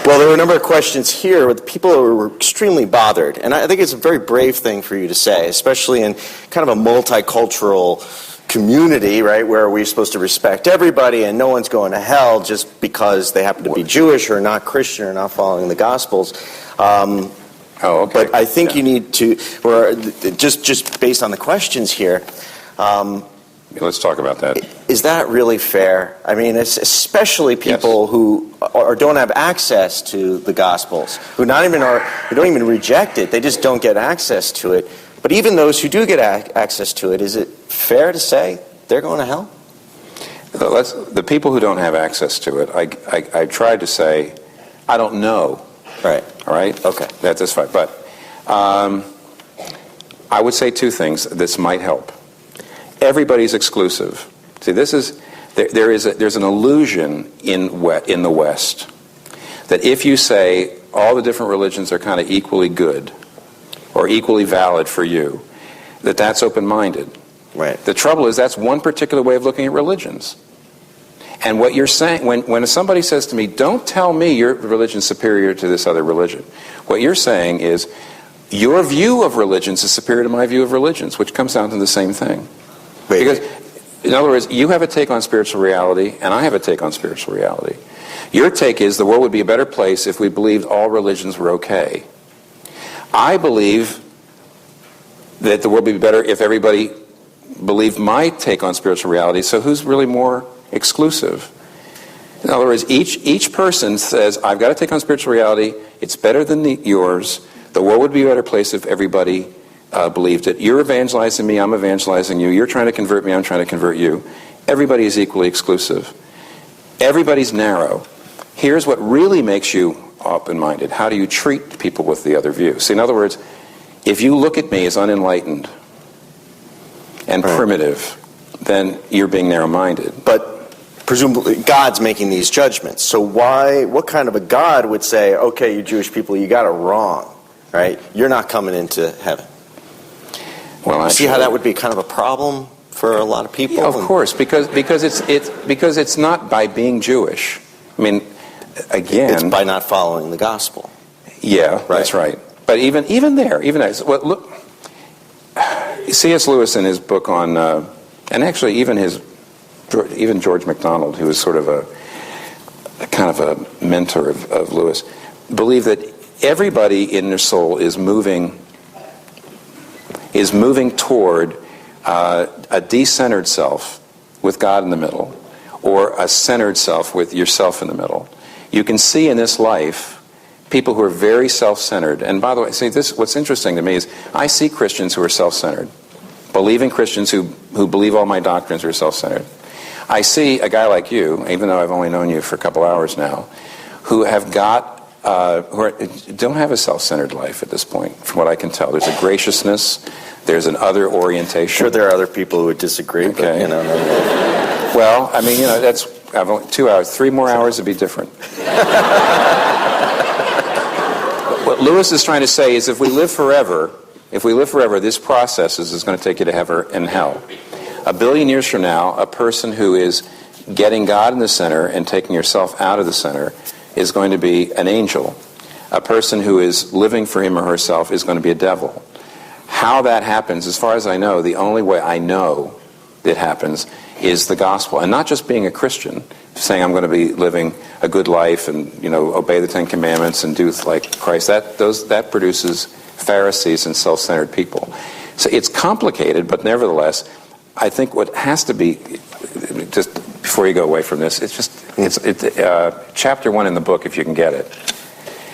Well, there were a number of questions here with people who were extremely bothered. And I think it's a very brave thing for you to say, especially in kind of a multicultural community, right, where we're supposed to respect everybody and no one's going to hell just because they happen to be Jewish or not Christian or not following the Gospels. Okay. But I think you need to, or just based on the questions here, let's talk about that. Is that really fair? I mean, especially people who don't have access to the Gospels, who don't even reject it. They just don't get access to it. But even those who do get access to it, is it fair to say they're going to hell? The people who don't have access to it, I tried to say, I don't know. Right. All right? Okay. That's fine. But I would say two things. This might help. Everybody's exclusive. See, there's an illusion in the West that if you say all the different religions are kind of equally good or equally valid for you, that's open-minded. Right. The trouble is that's one particular way of looking at religions. And what you're saying, when somebody says to me, don't tell me your religion's superior to this other religion, what you're saying is your view of religions is superior to my view of religions, which comes down to the same thing. Wait. Because, in other words, you have a take on spiritual reality, and I have a take on spiritual reality. Your take is the world would be a better place if we believed all religions were okay. I believe that the world would be better if everybody believed my take on spiritual reality, so who's really more exclusive? In other words, each person says, I've got to take on spiritual reality, it's better than yours, the world would be a better place if everybody believed it. You're evangelizing me, I'm evangelizing you, you're trying to convert me, I'm trying to convert you. Everybody is equally exclusive. Everybody's narrow. Here's what really makes you open-minded. How do you treat people with the other view? See, in other words, if you look at me as unenlightened and primitive, then you're being narrow-minded. But presumably God's making these judgments. So what kind of a God would say, okay, you Jewish people, you got it wrong, right? You're not coming into heaven. Well, actually, see how that would be kind of a problem for a lot of people? Yeah, of course, because it's not by being Jewish. I mean, again, it's by not following the gospel. Yeah, right. That's right. But even there, well, look, C.S. Lewis in his book on, and actually even George MacDonald, who was sort of a kind of a mentor of Lewis, believed that everybody in their soul is moving toward a decentered self with God in the middle, or a centered self with yourself in the middle. You can see in this life people who are very self-centered. And by the way, see, what's interesting to me is I see Christians who are self-centered, believing Christians who believe all my doctrines are self-centered. I see a guy like you, even though I've only known you for a couple hours now, who have don't have a self-centered life at this point, from what I can tell. There's a graciousness, there's an other orientation. Sure, there are other people who would disagree, okay. But, Well, I mean, I've only 2 hours, 3 more hours would be different. What Lewis is trying to say is if we live forever, this process is going to take you to heaven and hell. 1 billion years from now, a person who is getting God in the center and taking yourself out of the center is going to be an angel. A person who is living for him or herself is going to be a devil. How that happens, as far as I know, the only way I know that happens is the gospel. And not just being a Christian, saying I'm going to be living a good life and, obey the Ten Commandments and do like Christ. That produces Pharisees and self-centered people. So it's complicated, but nevertheless, I think what has to be, just before you go away from this, chapter 1 in the book, if you can get it,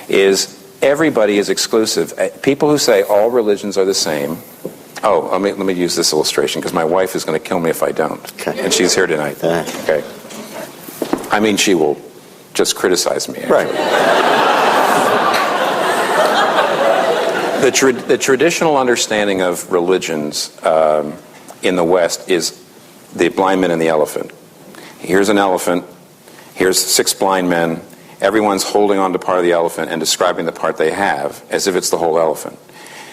is everybody is exclusive. People who say all religions are the same. Oh, let me use this illustration because my wife is going to kill me if I don't. Okay. And she's here tonight. Okay. I mean, she will just criticize me, actually. Right. The traditional understanding of religions in the West is the blind man and the elephant. Here's an elephant. Here's 6 blind men. Everyone's holding on to part of the elephant and describing the part they have as if it's the whole elephant.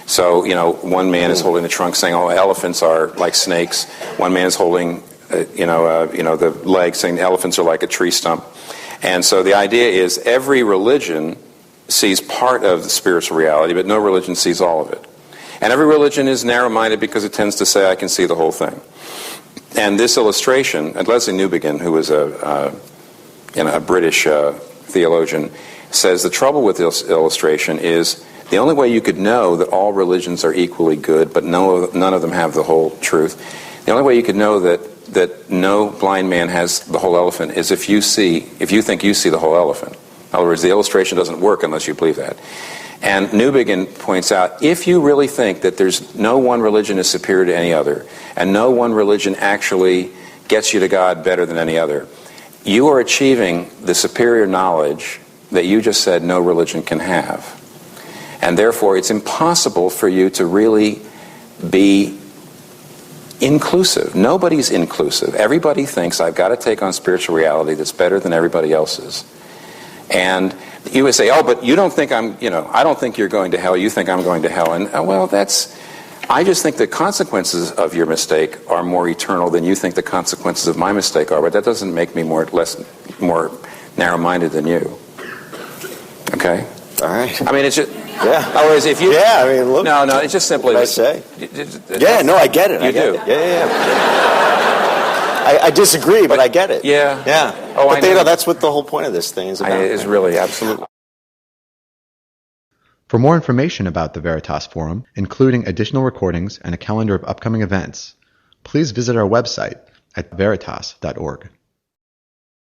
So, one man is holding the trunk saying, oh, elephants are like snakes. One man is holding, the legs saying elephants are like a tree stump. And so the idea is every religion sees part of the spiritual reality, but no religion sees all of it. And every religion is narrow-minded because it tends to say, I can see the whole thing. And this illustration, and Leslie Newbigin, who was a British theologian, says the trouble with this illustration is the only way you could know that all religions are equally good, but none of them have the whole truth, the only way you could know that no blind man has the whole elephant is if you think you see the whole elephant. In other words, the illustration doesn't work unless you believe that. And Newbigin points out, if you really think that there's no one religion is superior to any other, and no one religion actually gets you to God better than any other, you are achieving the superior knowledge that you just said no religion can have. And therefore, it's impossible for you to really be inclusive. Nobody's inclusive. Everybody thinks I've got to take on spiritual reality that's better than everybody else's. And you would say, oh, but you don't think I don't think you're going to hell, you think I'm going to hell. And, well, I just think the consequences of your mistake are more eternal than you think the consequences of my mistake are, but that doesn't make me more narrow-minded than you. Okay? All right. I mean, it's just... Yeah. Otherwise, if you... Yeah, I mean, look... No, it's just simply... What did I say? Yeah, no, I get it. You do? Yeah. I disagree, but I get it. Yeah. Yeah. Oh, but I know. That's what the whole point of this thing is about. It is really, absolutely. For more information about the Veritas Forum, including additional recordings and a calendar of upcoming events, please visit our website at veritas.org.